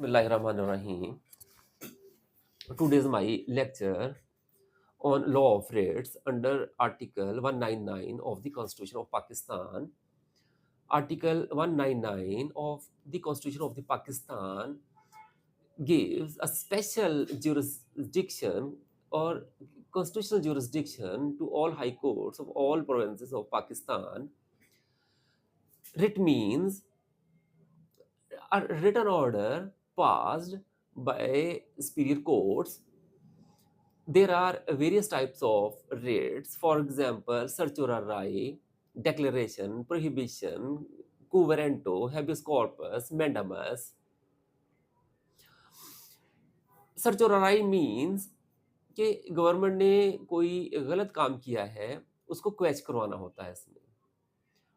Bismillahirrahmanirrahim. Today's my lecture on law of rates under Article 199 of the Constitution of Pakistan. Article 199 of the Constitution of the Pakistan gives a special jurisdiction or constitutional jurisdiction to all high courts of all provinces of Pakistan. Writ means a written order passed by superior courts. There are various types of writs, for example, certiorari, declaration, prohibition, quo warranto, habeas corpus, mandamus. Certiorari means कि government ने कोई गलत काम किया है, उसको क्वेच करवाना होता है इसमें।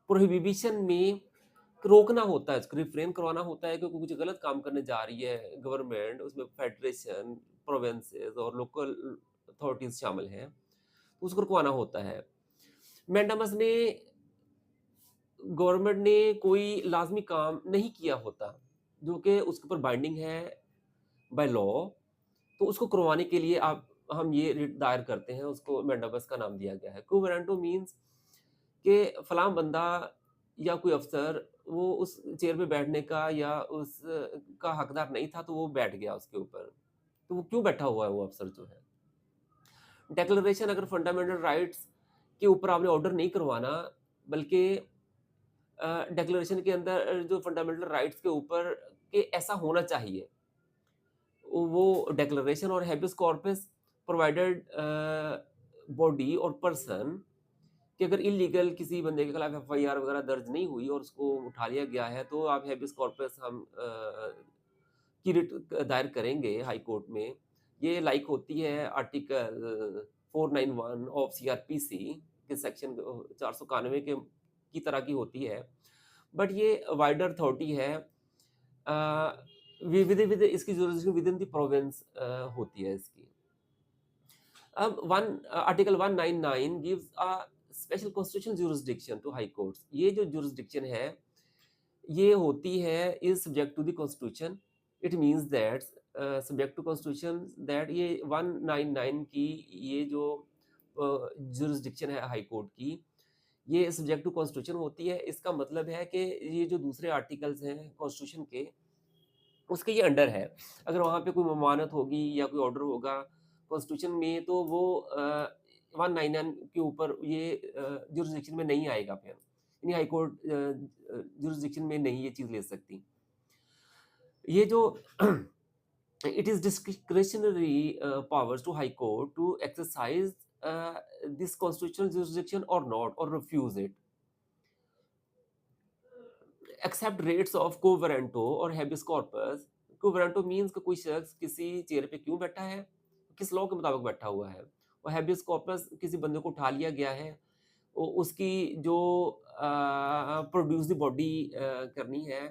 प्रोहिबिशन में रोकना होता है, उसको रिफ्रेन करवाना होता है कि कुछ गलत काम करने जा रही है गवर्नमेंट, उसमें फेडरेशन, प्रोविंसेस और लोकल अथॉरिटीज़ शामिल हैं, तो उसको रुकवाना होता है। मैंडामस ने गवर्नमेंट ने कोई लाज़मी काम नहीं किया होता, जो कि उसके ऊपर बाइंडिंग है बाय लॉ, तो उसको करवाने के लिए आप हम ये रिट दायर करते हैं, उसको मैंडामस का नाम दिया गया है। क्वो वारंटो मीन्स कि फलाँ बंदा या कोई अफ़सर वो उस चेयर पे बैठने का या उस का हकदार नहीं था, तो वो बैठ गया उसके ऊपर। तो वो क्यों बैठा हुआ है वो अफ़सर जो है? डिक्लेरेशन अगर फंडामेंटल राइट्स के ऊपर आपने ऑर्डर नहीं करवाना, बल्कि डिक्लेरेशन के अंदर जो फंडामेंटल राइट्स के ऊपर कि ऐसा होना चाहिए, वो डिक्लेरेशन और हैबियस कॉर्पस प्रोवाइडेड बॉडी और पर्सन कि अगर इल्लीगल किसी बंदे के खिलाफ एफआईआर वगैरह दर्ज नहीं हुई और उसको उठा लिया गया है, तो आप हैबियस कॉर्पस हम की रिट दायर करेंगे हाई कोर्ट में। ये लाइक होती है आर्टिकल 491 ऑफ सीआरपीसी के सेक्शन 491 के की तरह की होती है। बट ये वाइडर अथॉरिटी है, विद इसकी jurisdiction within the province होती है इसकी। अब article 199 gives a special constitutional jurisdiction to high courts. ये जो जुरिस्डिक्शन है, ये होती है is subject to the constitution. It means that subject to constitution that ये 199 की ये जो जुरिस्डिक्शन है हाई कोर्ट की, ये सब्जेक्ट टू कॉन्स्टिट्यूशन होती है। इसका मतलब है कि ये जो दूसरे आर्टिकल्स हैं कॉन्स्टिट्यूशन के, उसके ये अंडर है। अगर वहाँ पे कोई ममानत होगी या कोई ऑर्डर होगा कॉन्स्टिट्यूशन में, तो वो 199 के ऊपर ये जुरिस्डिक्शन में नहीं आएगा फिर। यानी हाई कोर्ट जुरिस्डिक्शन में नहीं ये चीज़ ले सकती। ये जो it is discretionary powers to high court to exercise this constitutional jurisdiction or not, or refuse it, except rates of quo warranto और habeas corpus। quo warranto means कि कोई शख्स किसी चेयर पे क्यों बैठा है, किस लॉ के मुताबिक बैठा हुआ है, और habeas corpus किसी बंदे को उठा लिया गया है, उसकी जो प्रोड्यूस द बॉडी करनी है।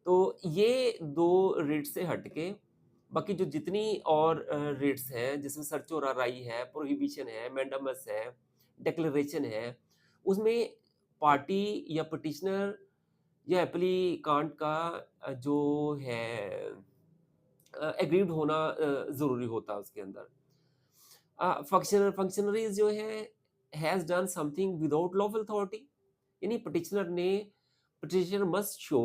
तो ये 2 रेट से हट के बाकी जो जितनी और रेट्स हैं, जिसमें सर्चोराराई है, प्रोहिबिशन है, मैंडामस है, डिक्लेरेशन है, उसमें पार्टी या पिटिशनर या एप्लीकांट का जो है एग्रीड होना ज़रूरी होता है उसके अंदर। फंक्शनरीज़ जो है has done something without lawful authority, यानी पिटिशनर मस्ट शो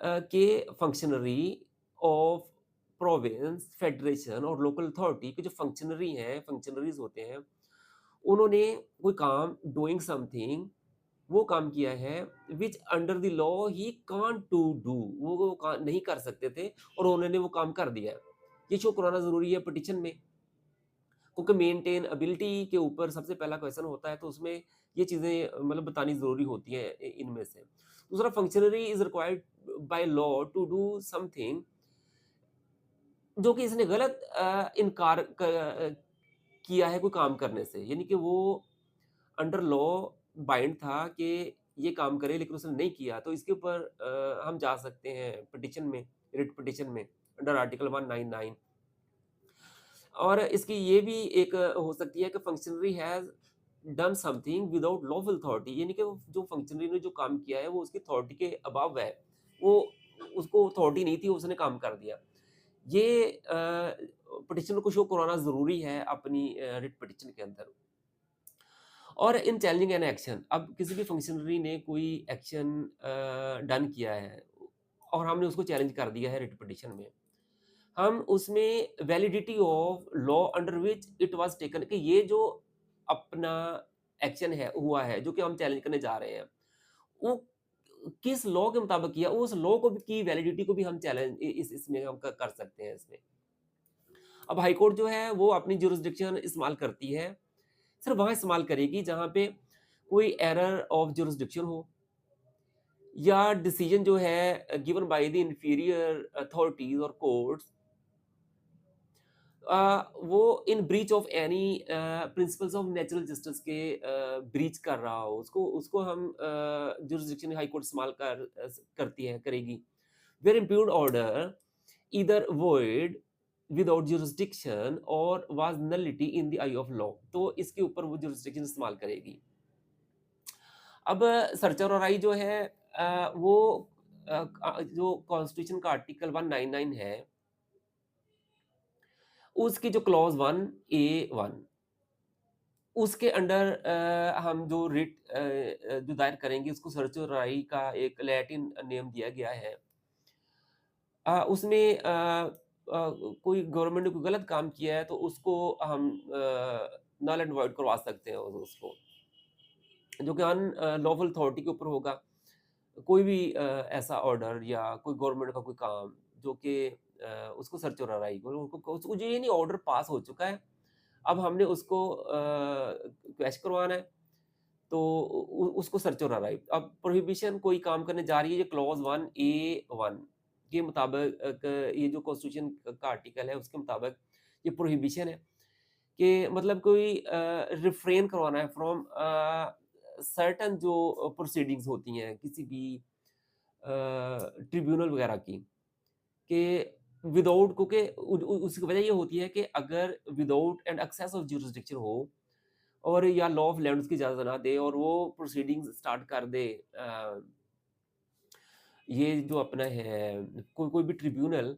के फंक्शनरी ऑफ प्रोविंस, फेडरेशन और लोकल अथॉरिटी के जो फंक्शनरी हैं, फंक्शनरीज़ होते हैं, उन्होंने कोई काम डूइंग समथिंग, वो काम किया है which under the law he can't to do, वो का नहीं कर सकते थे और उन्होंने वो काम कर दिया है। ये शो कराना ज़रूरी है पिटीशन में, क्योंकि मेंटेनेबिलिटी के ऊपर सबसे पहला क्वेश्चन होता है, तो उसमें ये चीज़ें मतलब बतानी ज़रूरी होती हैं इनमें से। दूसरा, functionary is required by law to do something जो कि इसने गलत इनकार किया है कोई काम करने से, यानी कि वो अंडर लॉ बाइंड था कि ये काम करे, लेकिन उसने नहीं किया, तो इसके ऊपर हम जा सकते हैं पिटीशन में, रिट पिटीशन में अंडर आर्टिकल 199। और इसकी ये भी एक हो सकती है कि functionary has done something without lawful authority, यानी कि वो जो फंक्शनरी ने जो काम किया है वो उसकी अथॉरिटी के अबव है, वो उसको अथॉरिटी नहीं थी, उसने काम कर दिया। ये पिटिशनर को शो करवाना ज़रूरी है अपनी रिट पिटिशन के अंदर। और इन चैलेंजिंग एन एक्शन, अब किसी भी फंक्शनरी ने कोई एक्शन डन किया है और हमने उसको चैलेंज कर दिया है रिट पिटिशन में। हम उसमें validity of law under which it was taken, कि ये जो अपना एक्शन है हुआ है, जो कि हम चैलेंज करने जा रहे हैं, वो किस लॉ के मुताबिक किया, उस लॉ को भी की वैलिडिटी को भी हम चैलेंज इ इस इसमें हम क कर सकते हैं इसमें। अब हाई कोर्ट जो है वो अपनी ज्यूरिसडिक्शन इस्तेमाल करती है, सिर्फ़ वहाँ इस्तेमाल करेगी जहाँ पे कोई एरर ऑफ ज्यूरिसडिक्शन हो, या डिसीजन जो है given by the inferior authorities और कोर्ट्स वो in breach of any principles of natural justice के ब्रीच कर रहा हो, उसको उसको हम ज्यूरिसडिक्शन हाई कोर्ट इस्तेमाल करती है करेगी। Where impugned order either void without jurisdiction और was nullity in the eye of law, तो इसके ऊपर वो ज्यूरिसडिक्शन इस्तेमाल करेगी। अब सर्चर और आई जो है वो जो कॉन्स्टिट्यूशन का आर्टिकल 199 है, उसकी जो क्लॉज़ 1 ए 1, उसके अंडर हम जो रिट जो दायर करेंगे उसको सर्च और राई का एक लैटिन नेम दिया गया है। उसमें कोई गवर्नमेंट ने कोई गलत काम किया है तो उसको हम नल एंड वॉइड करवा सकते हैं उसको, जो कि लॉफुल अथॉरिटी के ऊपर होगा। कोई भी ऐसा ऑर्डर या कोई गवर्नमेंट का कोई काम जो कि उसको सर्च और राई को उसको जो ये नहीं ऑर्डर पास हो चुका है, अब हमने उसको क्वैश करवाना है, तो उसको सर्च और राइट। अब प्रोहिबिशन कोई काम करने जा रही है, ये क्लॉज 1 ए 1 के मुताबिक ये जो कॉन्स्टिट्यूशन का आर्टिकल है उसके मुताबिक ये प्रोहिबिशन है, कि मतलब कोई रिफ्रेन करवाना है फ्रॉम सर्टन जो प्रोसीडिंग्स होती हैं किसी भी ट्रिब्यूनल वगैरह की, कि विदाउट, क्योंकि उसकी वजह ये होती है कि अगर without and excess of jurisdiction हो और या लॉ ऑफ लैंड्स की इजाज़त ना दे और वो प्रोसीडिंग्स स्टार्ट कर दे, ये जो अपना है कोई कोई भी ट्रिब्यूनल,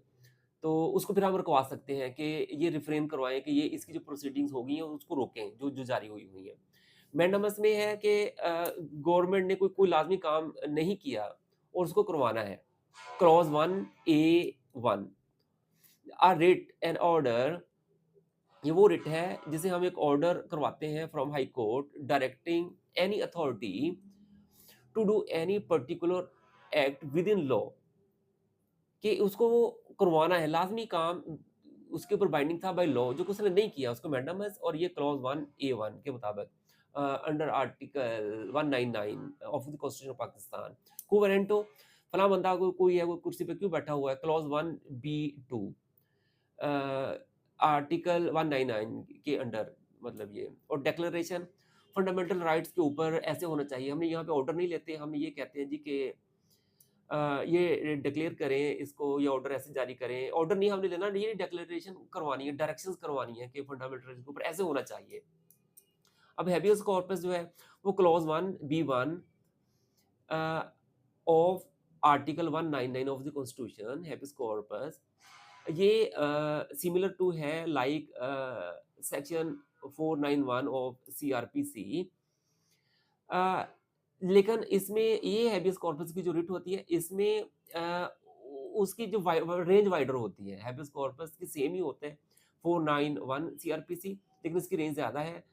तो उसको फिर हम रुकवा सकते हैं कि ये रिफ्रेन करवाएँ कि ये इसकी जो प्रोसीडिंग्स हो गई हैं उसको रोकें, जो जो जारी हुई हुई हैं। मैंडामस में है कि गवर्नमेंट ने कोई कोई लाज़मी काम नहीं किया और उसको करवाना है। Clause 1 A 1, a writ an order, ये वो रिट है जिसे हम एक ऑर्डर करवाते हैं from high court directing any authority to do any particular act within law, कि उसको वो करवाना है लाजमी काम, उसके ऊपर बाइंडिंग था बाय लॉ, जो कि उसने नहीं किया उसको मैंडामस, और ये क्लॉज 1 ए 1 के मुताबिक under article 199 of the constitution of Pakistan को वारंटो फला बंदा कोई है, वो कुर्सी पे क्यों बैठा हुआ है, क्लॉज 1 बी 2 आर्टिकल 199 के अंडर, मतलब ये। और डिक्लेरेशन फंडामेंटल राइट्स के ऊपर ऐसे होना चाहिए, हमने यहाँ पे ऑर्डर नहीं लेते, हम ये कहते हैं जी कि ये डिक्लेयर करें इसको, ये ऑर्डर ऐसे जारी करें, ऑर्डर नहीं हमने लेना, ये डिक्लेरेशन करवानी है, डायरेक्शंस करवानी है कि फंडामेंटल राइट्स के ऊपर ऐसे होना चाहिए। अब हैबियस कॉर्पस जो है वो clause 1 B 1 of article 199 of the constitution habeas corpus, ये सिमिलर टू है लाइक सेक्शन 491 ऑफ सीआरपीसी, लेकिन इसमें ये हैबियस कॉर्पस की जो रिट होती है इसमें उसकी जो रेंज वाइडर होती है, हैबियस कॉर्पस की सेम ही होते हैं 491 सीआरपीसी, लेकिन इसकी रेंज ज़्यादा है।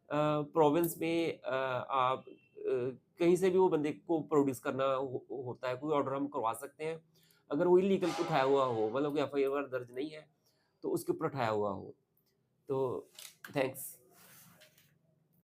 प्रोविंस में आप कहीं से भी वो बंदे को प्रोड्यूस करना होता है, कोई ऑर्डर हम करवा सकते हैं अगर वो इलीगल पे उठाया हुआ हो, मतलब कोई एफआईआर दर्ज नहीं है तो उसके ऊपर उठाया हुआ हो। तो थैंक्स।